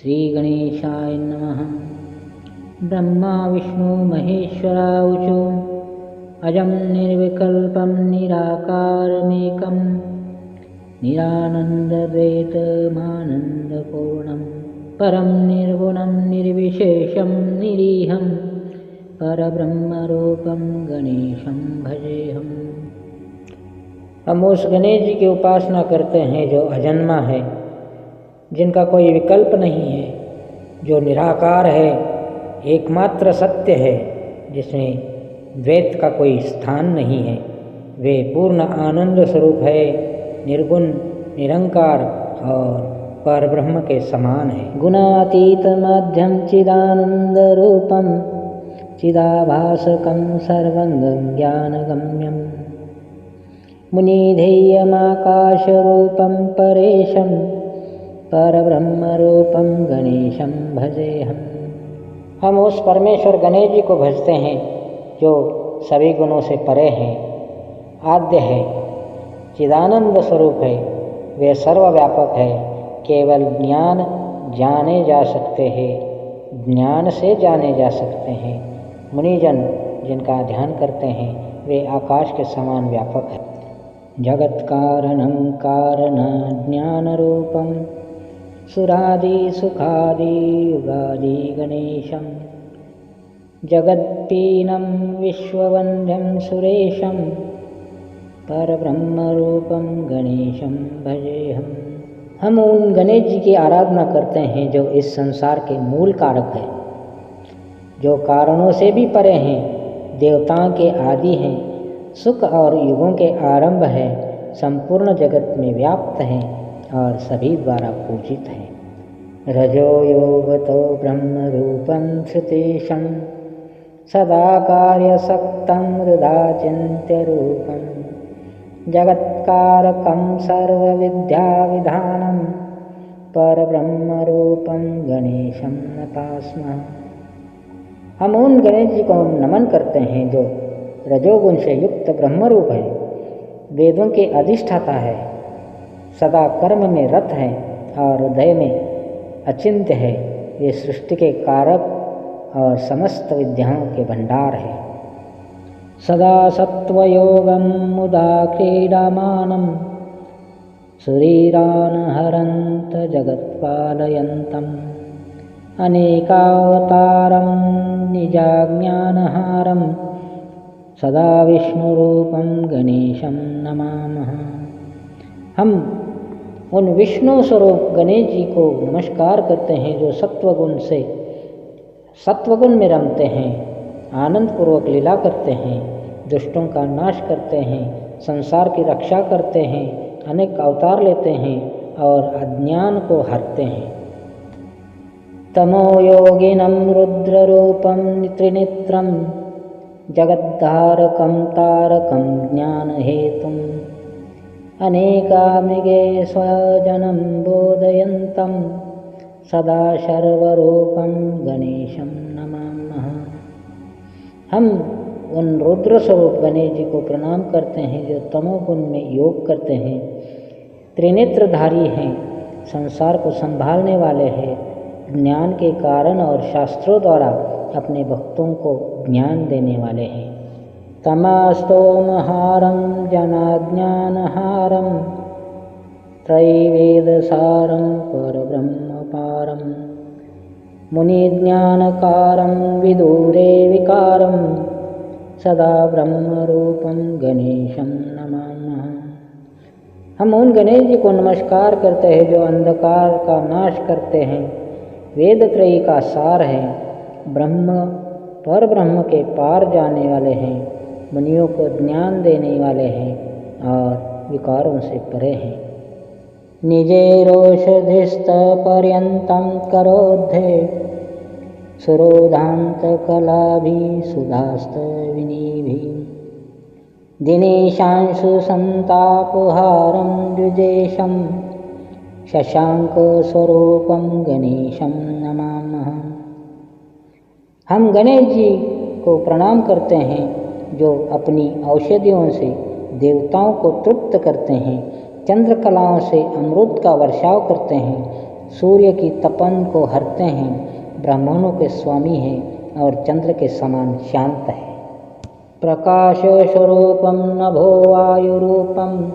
श्रीगणेशाय नमः। ब्रह्मा विष्णु महेश्वराऊचु अजं निर्विकल्पं निराकारमेकं निरानन्दद्वैतमानन्दपूर्णं परं निर्गुणं निर्विशेषं निरीहं परब्रह्मरूपं गणेशं भजेऽहम्। हम उस गणेश जी की उपासना करते हैं जो अजन्मा है, जिनका कोई विकल्प नहीं है, जो निराकार है, एकमात्र सत्य है, जिसमें द्वैत का कोई स्थान नहीं है। वे पूर्ण आनंद स्वरूप है, निर्गुण निरंकार और परब्रह्म के समान है। गुणातीत माध्यम चिदानंद रूपम चिदाभासकं सर्वं ज्ञानगम्यं मुनिधेयमाकाशरूपं परेशं परब्रह्मरूपं गणेशं भजेऽहम्। हम उस परमेश्वर गणेश जी को भजते हैं जो सभी गुणों से परे हैं, आद्य है, चिदानंद स्वरूप है। वे सर्वव्यापक है, केवल ज्ञान जाने जा सकते हैं, ज्ञान से जाने जा सकते हैं। मुनिजन जिनका ध्यान करते हैं वे आकाश के समान व्यापक है। जगत कारणं कारणाज्ञानरूपं सुरादि सुखादि युगादि गणेशं जगत्पीनं विश्ववन्द्यं सुरेशं परब्रह्मरूपं गणेशं भजेऽहम्। हम उन गणेश जी की आराधना करते हैं जो इस संसार के मूल कारक है, जो कारणों से भी परे हैं, देवताओं के आदि हैं, सुख और युगों के आरंभ है, संपूर्ण जगत में व्याप्त हैं और सभी द्वारा पूजित हैं। रजो योगतो ब्रह्म रूपं श्रुतेशं सदा कार्यसक्तं हृदा चिन्त्य रूपं जगत्कारकं सर्वविद्याविधानं परब्रह्मरूपं गणेशं नतास्मः। हम उन गणेश जी को नमन करते हैं जो रजोगुण से युक्त ब्रह्मरूप है, वेदों के अधिष्ठाता है, सदा कर्म में रत है और हृदय में अचिंत्य है। ये सृष्टि के कारक और समस्त विद्याओं के भंडार है। सदा सत्वयोगं मुदा क्रीडामानं शरीरान् हरन्त जगत्पालयन्तम् अनेकावतारं निजाज्ञानहारं सदा विष्णुरूपं गणेशं नमामः। हम उन विष्णु स्वरूप गणेश जी को नमस्कार करते हैं जो सत्वगुण में रमते हैं, आनंद पूर्वक लीला करते हैं, दुष्टों का नाश करते हैं, संसार की रक्षा करते हैं, अनेक अवतार लेते हैं और अज्ञान को हरते हैं। तमो योगिनं रुद्ररूपं त्रिनेत्रं जगद्धारकं तारकं ज्ञानहेतुम् अनेकामृगे स्वजनं बोधयन्तं सदा सर्वरूपं गणेशं नमामः। हम उन रुद्र स्वरूप गणेश जी को प्रणाम करते हैं जो तमोगुण में योग करते हैं, त्रिनेत्रधारी हैं, संसार को संभालने वाले हैं, ज्ञान के कारण और शास्त्रों द्वारा अपने भक्तों को ज्ञान देने वाले हैं। तमस्तोमहारं जनाज्ञानहारं त्रैवेदसारं परब्रह्मपारं मुनिज्ञानकारं विदूरे विकारं सदा ब्रह्मरूपं गणेशं नमामः। हम उन गणेश जी को नमस्कार करते हैं जो अंधकार का नाश करते हैं, वेद त्रयी का सार है, परब्रह्म के पार जाने वाले हैं, मुनियों को ज्ञान देने वाले हैं और विकारों से परे हैं। निजेरोषधिस्तपर्यन्तं करोद्धे सुरोधान्तकलाभिः सुधास्तविनीभिः दिनेशांशु संतापहारं द्विजेशं शशांकस्वरूपं गणेशं नमामः। हम गणेश जी को प्रणाम करते हैं जो अपनी औषधियों से देवताओं को तृप्त करते हैं, चंद्रकलाओं से अमृत का वर्षाव करते हैं, सूर्य की तपन को हरते हैं, ब्रह्मांडों के स्वामी हैं और चंद्र के समान शांत है। प्रकाश स्वरूपम नभो वायुरूपम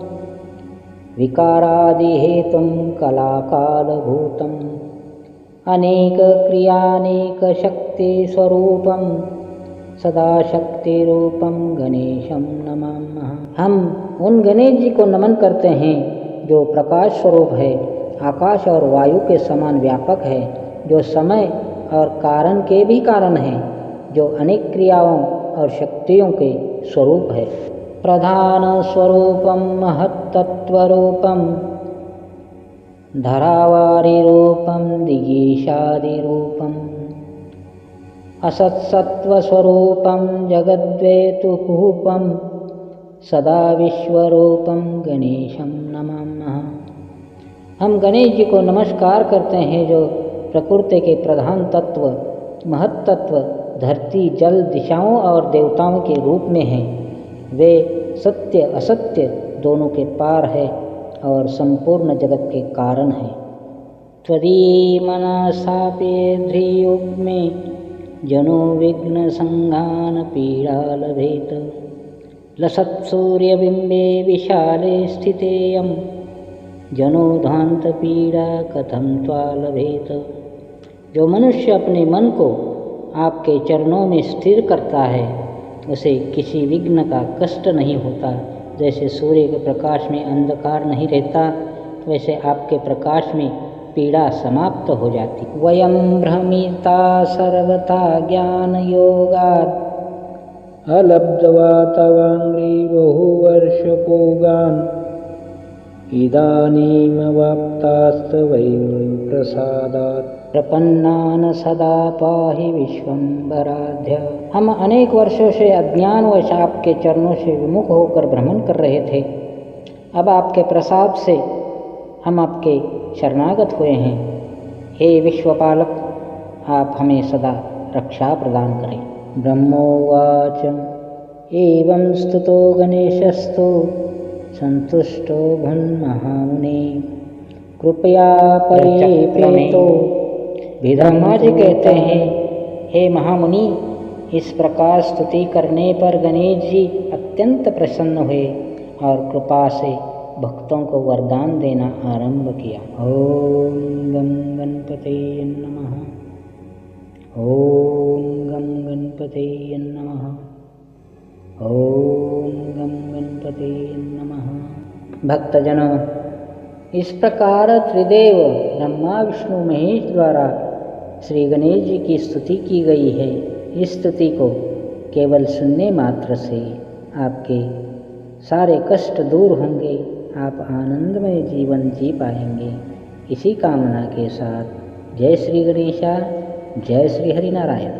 विकारादि हेतुम कलाकालभूतम अनेक क्रियानेक शक्ति स्वरूपम सदा शक्ति रूपम गणेशम नमामः। हम उन गणेश जी को नमन करते हैं जो प्रकाश स्वरूप है, आकाश और वायु के समान व्यापक है, जो समय और कारण के भी कारण है, जो अनेक क्रियाओं और शक्तियों के स्वरूप है। प्रधान स्वरूपम महत्तत्वरूपम धरावारि रूपम दिगीशादिरूपम असत्सत्वस्वरूपम जगद्वेतुपूपम सदा विश्वरूपम गणेशम नमामः। हम गणेश जी को नमस्कार करते हैं जो प्रकृति के प्रधान तत्व, महत्तत्व, धरती, जल, दिशाओं और देवताओं के रूप में हैं। वे सत्य असत्य दोनों के पार है और संपूर्ण जगत के कारण हैं। त्वदीमनसापे ध्रियुग में जनो विघ्न संघान पीड़ा लभेत लसत् सूर्यबिंबे विशाले स्थितेयं जनो ध्वांत पीड़ा कथम त्वा लभेत। जो मनुष्य अपने मन को आपके चरणों में स्थिर करता है उसे किसी विघ्न का कष्ट नहीं होता। जैसे सूर्य के प्रकाश में अंधकार नहीं रहता, वैसे आपके प्रकाश में पीड़ा समाप्त हो जाती। वयं भ्रमिता सर्वथा ज्ञान योगात् अलब्ध्वा तवांग्री बहुवर्षपूगान् इदानीमवाप्तास्तवैव प्रसादात् प्रपन्नान् सदा पाहि विश्वम्भराध्य। हम अनेक वर्षों से अज्ञानवश आपके चरणों से विमुख होकर भ्रमण कर रहे थे। अब आपके प्रसाद से हम आपके शरणागत हुए हैं। हे विश्वपालक, आप हमें सदा रक्षा प्रदान करें। ब्रह्मोवाच एवं स्तुतो गणेशस्तु संतुष्टो भन्महामुने कृपया परिप्रेतो। ब्रह्मा जी कहते हैं, हे महामुनि, इस प्रकार स्तुति करने पर गणेश जी अत्यंत प्रसन्न हुए और कृपा से भक्तों को वरदान देना आरंभ किया। ओम गं गणपतये नमः। ओम गं गणपतये नमः। ओम गं गणपतये नमः। भक्तजनों, इस प्रकार त्रिदेव ब्रह्मा विष्णु महेश द्वारा श्री गणेश जी की स्तुति की गई है। इस स्तुति को केवल सुनने मात्र से आपके सारे कष्ट दूर होंगे, आप आनंदमय जीवन जी पाएंगे। इसी कामना के साथ जय श्री गणेशा, जय श्री हरि नारायण।